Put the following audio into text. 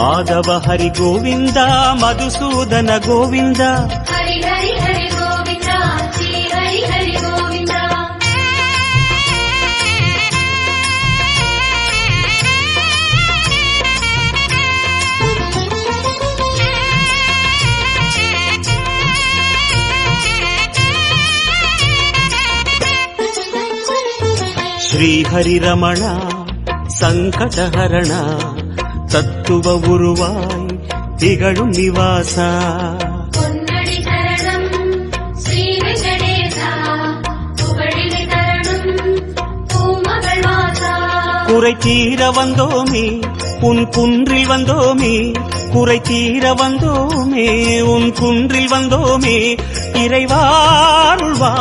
மாதவ ஹரி கோவிந்தா மதுசூதன கோவிந்தா ஹரி ஹரி ஹரி கோவிந்தா ஸ்ரீ ஹரி ஹரி கோவிந்தா. ஸ்ரீ ஹரி ரமணா சங்கடஹரணா தத்துவ உருவாய் திகழும் நிவாசா பொன்னடி சரணம் ஸ்ரீ வெங்கடேசா புகழினை தரணும் பூமகள் வாசா. குறை தீர வந்தோமே உன் குன்றில் வந்தோமே குறை தீர வந்தோமே உன் குன்றில் வந்தோமே இறைவா அருள்வா